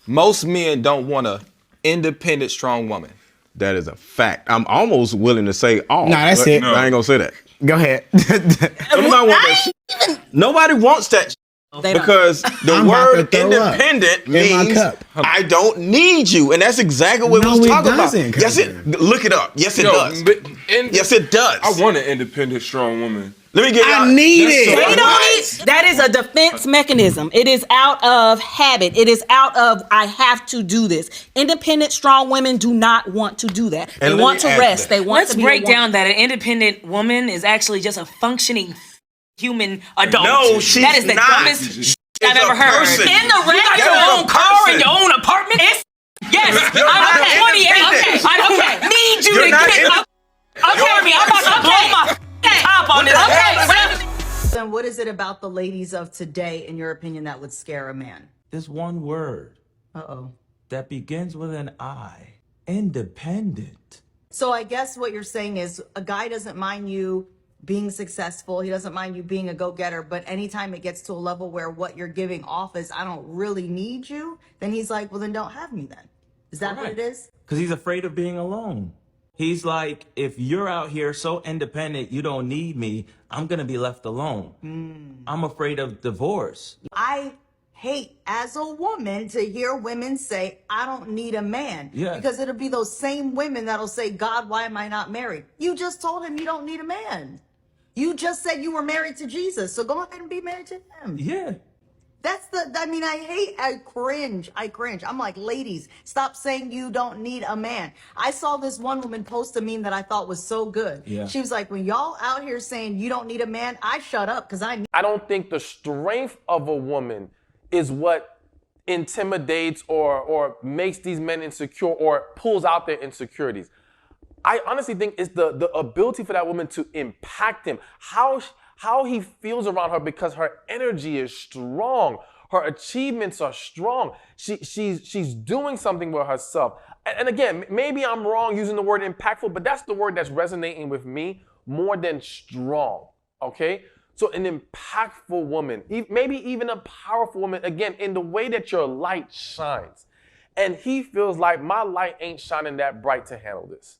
most men don't want a independent, strong woman. That is a fact. I'm almost willing to say all. Nah, that's it. I ain't gonna say that. Go ahead. Nobody wants that because the word independent means I don't need you, and that's exactly what we was talking about. Yes, look it up. Yes, it does. Yes, it does. I want an independent, strong woman. Let me get you. I need it. We don't need. That is a defense mechanism. It is out of habit. It is out of I have to do this. Independent, strong women do not want to do that. They want to rest. They want to be. Let's break down that an independent woman is actually just a functioning human adult. No, she's that is the not. dumbest I've ever heard. Person. In the rest, you got your own car and your own apartment. Yes, I'm 28. Okay, need you to get up. Okay, I'm about to blow my top on this. Okay. Then what is it about the ladies of today, in your opinion, that would scare a man? There's one word. That begins with an I. Independent. So I guess what you're saying is a guy doesn't mind you being successful. He doesn't mind you being a go-getter. But anytime it gets to a level where what you're giving off is, I don't really need you, then he's like, well, then don't have me then. Is that what it is? Because he's afraid of being alone. He's like, if you're out here so independent, you don't need me, I'm going to be left alone. I'm afraid of divorce. I hate, as a woman, to hear women say, I don't need a man. Yeah. Because it'll be those same women that'll say, God, why am I not married? You just told him you don't need a man. You just said you were married to Jesus, so go ahead and be married to him. Yeah. I cringe. I'm like, ladies, stop saying you don't need a man. I saw this one woman post a meme that I thought was so good. Yeah. She was like, when y'all out here saying you don't need a man, I shut up because I don't think the strength of a woman is what intimidates or makes these men insecure or pulls out their insecurities. I honestly think it's the ability for that woman to impact him. How he feels around her, because her energy is strong. Her achievements are strong. She's doing something with herself. And again, maybe I'm wrong using the word impactful, but that's the word that's resonating with me more than strong, okay? So an impactful woman, maybe even a powerful woman, again, in the way that your light shines. And he feels like my light ain't shining that bright to handle this.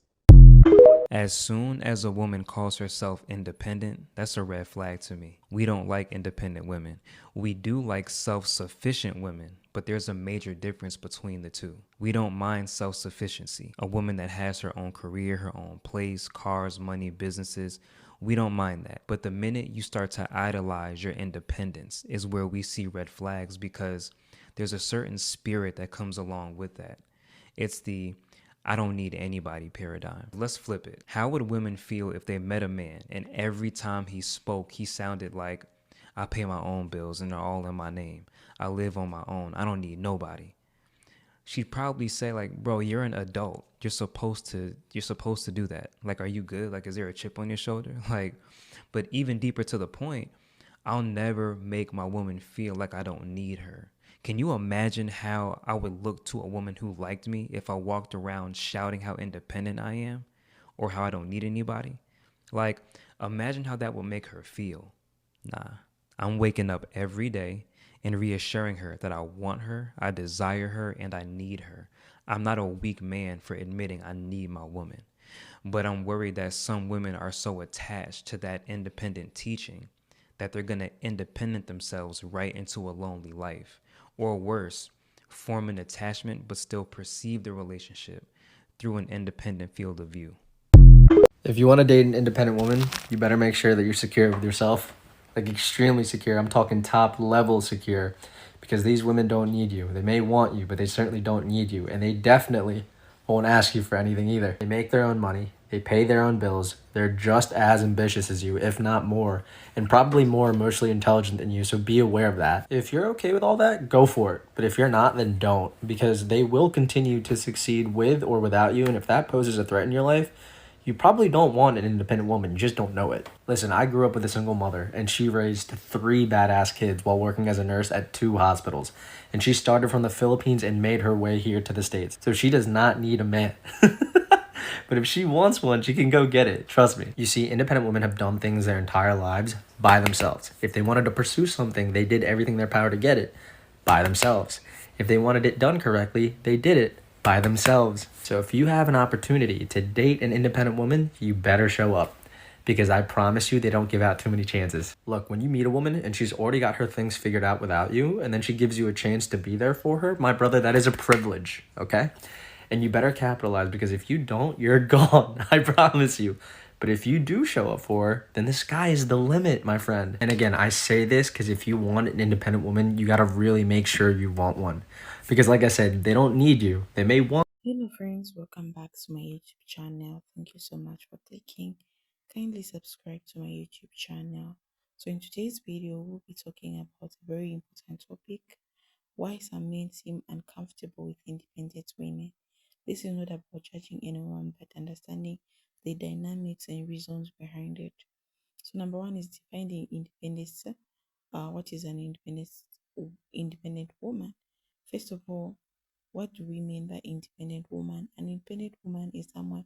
As soon as a woman calls herself independent, that's a red flag to me. We don't like independent women. We do like self-sufficient women, but there's a major difference between the two. We don't mind self-sufficiency. A woman that has her own career, her own place, cars, money, businesses, we don't mind that. But the minute you start to idolize your independence is where we see red flags, because there's a certain spirit that comes along with that. It's the I don't need anybody paradigm. Let's flip it. How would women feel if they met a man and every time he spoke, he sounded like, I pay my own bills and they're all in my name. I live on my own. I don't need nobody. She'd probably say like, bro, you're an adult. You're supposed to do that. Like, are you good? Like, is there a chip on your shoulder? Like, but even deeper to the point, I'll never make my woman feel like I don't need her. Can you imagine how I would look to a woman who liked me if I walked around shouting how independent I am or how I don't need anybody? Like, imagine how that would make her feel. Nah, I'm waking up every day and reassuring her that I want her, I desire her, and I need her. I'm not a weak man for admitting I need my woman. But I'm worried that some women are so attached to that independent teaching that they're going to independent themselves right into a lonely life. Or worse, form an attachment but still perceive the relationship through an independent field of view. If you want to date an independent woman, you better make sure that you're secure with yourself. Like, extremely secure. I'm talking top level secure. Because these women don't need you. They may want you, but they certainly don't need you. And they definitely won't ask you for anything either. They make their own money. They pay their own bills. They're just as ambitious as you, if not more, and probably more emotionally intelligent than you, so be aware of that. If you're okay with all that, go for it. But if you're not, then don't, because they will continue to succeed with or without you, and if that poses a threat in your life, you probably don't want an independent woman. You just don't know it. Listen, I grew up with a single mother, and she raised 3 badass kids while working as a nurse at 2 hospitals. And she started from the Philippines and made her way here to the States. So she does not need a man. But if she wants one, she can go get it. Trust me. You see, independent women have done things their entire lives by themselves. If they wanted to pursue something, they did everything in their power to get it by themselves. If they wanted it done correctly, they did it by themselves. So if you have an opportunity to date an independent woman, you better show up. Because I promise you, they don't give out too many chances. Look, when you meet a woman and she's already got her things figured out without you, and then she gives you a chance to be there for her, my brother, that is a privilege, okay? And you better capitalize, because if you don't, you're gone. I promise you. But if you do show up for her, then the sky is the limit, my friend. And again, I say this because if you want an independent woman, you gotta really make sure you want one. Because like I said, they don't need you. They may want. Hello friends, welcome back to my YouTube channel. Thank you so much for clicking. Kindly subscribe to my YouTube channel. So in today's video, we'll be talking about a very important topic: why some men seem uncomfortable with independent women. This is not about judging anyone, but understanding the dynamics and reasons behind it. So number one is defining independence. What is an independent woman? First of all, what do we mean by independent woman? An independent woman is someone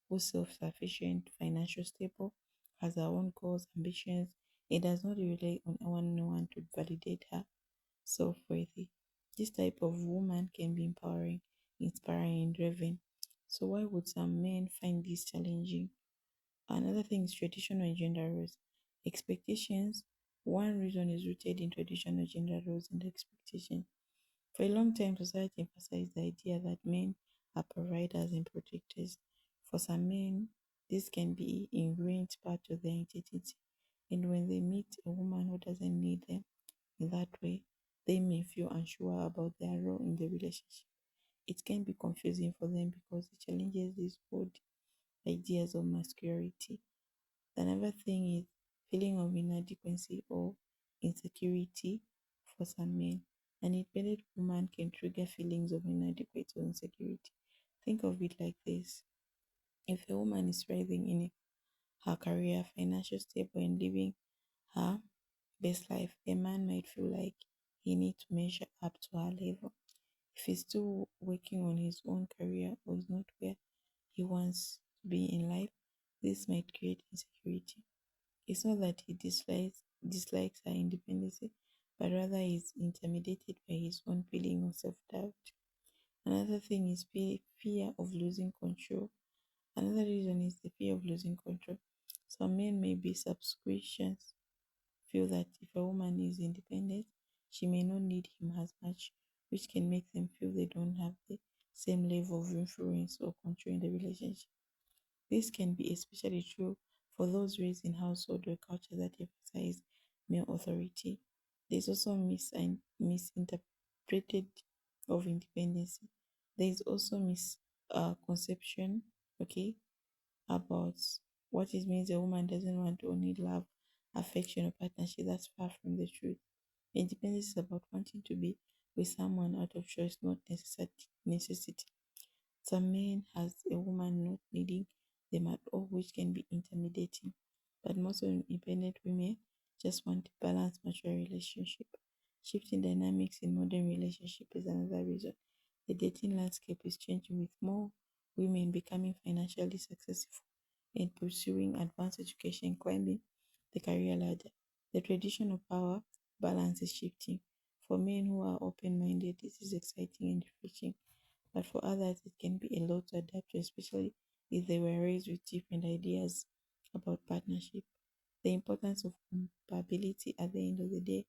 who's self-sufficient, financially stable, has her own goals, ambitions, and does not rely on anyone to validate her self-worthy. This type of woman can be empowering, inspiring, and driven. So why would some men find this challenging? Another thing is traditional and gender roles. Expectations. One reason is rooted in traditional gender roles and expectations. For a long time, society emphasized the idea that men are providers and protectors. For some men, this can be ingrained part of their identity, and when they meet a woman who doesn't need them in that way, they may feel unsure about their role in the relationship. It can be confusing for them because it challenges these old ideas of masculinity. Another thing is feeling of inadequacy or insecurity for some men. An independent woman can trigger feelings of inadequacy or insecurity. Think of it like this. If a woman is thriving in her career, financially stable and living her best life, a man might feel like he needs to measure up to her level. If he's still working on his own career or is not where he wants to be in life, this might create insecurity. It's not that he dislikes her independence, but rather is intimidated by his own feeling of self-doubt. Another thing is fear of losing control. Another reason is the fear of losing control. Some men may be subscriptions, feel that if a woman is independent, she may not need him as much, which can make them feel they don't have the same level of influence or control in the relationship. This can be especially true for those raised in households or culture that emphasize male authority. There's also misinterpreted of independence. There is also misconception, okay, about what it means a woman doesn't want or need love, affection, or partnership. That's far from the truth. Independence is about wanting to be with someone out of choice, not necessity. Some men has a woman not needing them at all, which can be intimidating. But most of independent women just want a balanced, mature relationship. Shifting dynamics in modern relationship is another reason. The dating landscape is changing with more women becoming financially successful and pursuing advanced education, climbing the career ladder. The traditional power balance is shifting. For men who are open-minded, this is exciting and refreshing, but for others, it can be a lot to adapt to, especially if they were raised with different ideas about partnership. The importance of compatibility at the end of the day.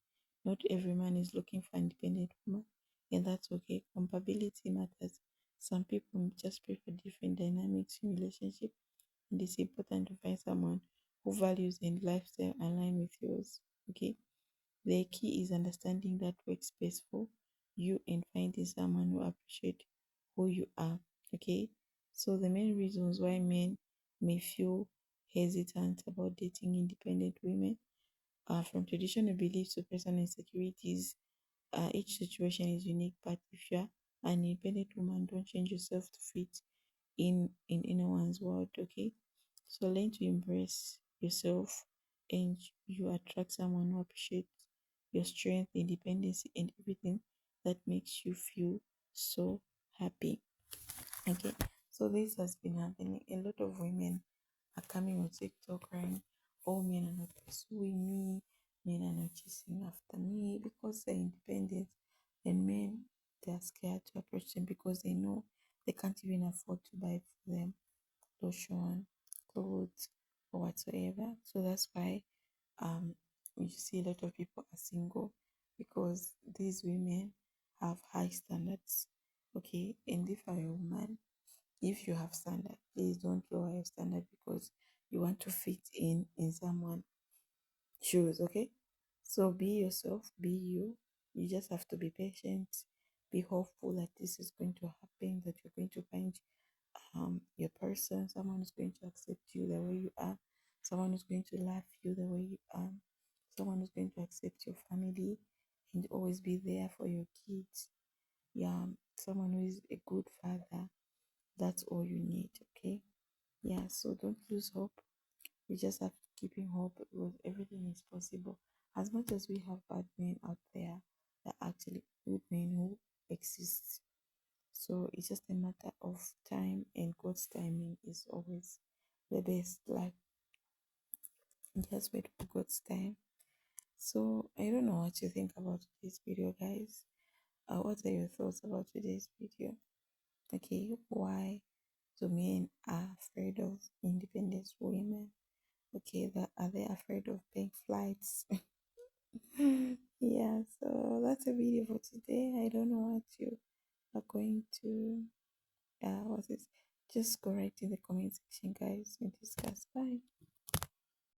Not every man is looking for an independent woman, and that's okay. Compatibility matters. Some people just prefer different dynamics in relationship, and it's important to find someone who values and lifestyle align with yours. Okay. The key is understanding that works best for you and finding someone who appreciates who you are. Okay. So the main reasons why men may feel hesitant about dating independent women are from traditional beliefs to personal insecurities. Each situation is unique, but if you're an independent woman, don't change yourself to fit in anyone's world. Okay. So learn to embrace yourself and you attract someone who appreciates your strength, independence, and everything that makes you feel so happy. Okay, so this has been happening. A lot of women are coming on TikTok crying, oh, men are not pursuing me, men are not chasing after me because they're independent, and men they are scared to approach them because they know they can't even afford to buy for them lotion, clothes, or whatsoever. So that's why you see a lot of people are single because these women have high standards. Okay, and if you're a woman, if you have standard, please don't lower your standard because you want to fit in someone shoes. Okay, so be yourself, be you. You just have to be patient, be hopeful that this is going to happen, that you're going to find your person, someone who's going to accept you the way you are, someone who's going to love you the way you are, someone who's going to accept your family and always be there for your kids. Yeah, someone who is a good father. That's all you need, okay? Yeah, so don't lose hope. We just have to keep in hope because everything is possible. As much as we have bad men out there, there are actually good men who exist. So it's just a matter of time, and God's timing is always the best. Like, just wait for God's time. So I don't know what you think about today's video, guys. What are your thoughts about today's video? Okay, why do men are afraid of independent women? Okay, are they afraid of paying flights? Yeah, so that's a video for today. I don't know what you are going to what is just go right in the comment section, guys, and discuss. Bye.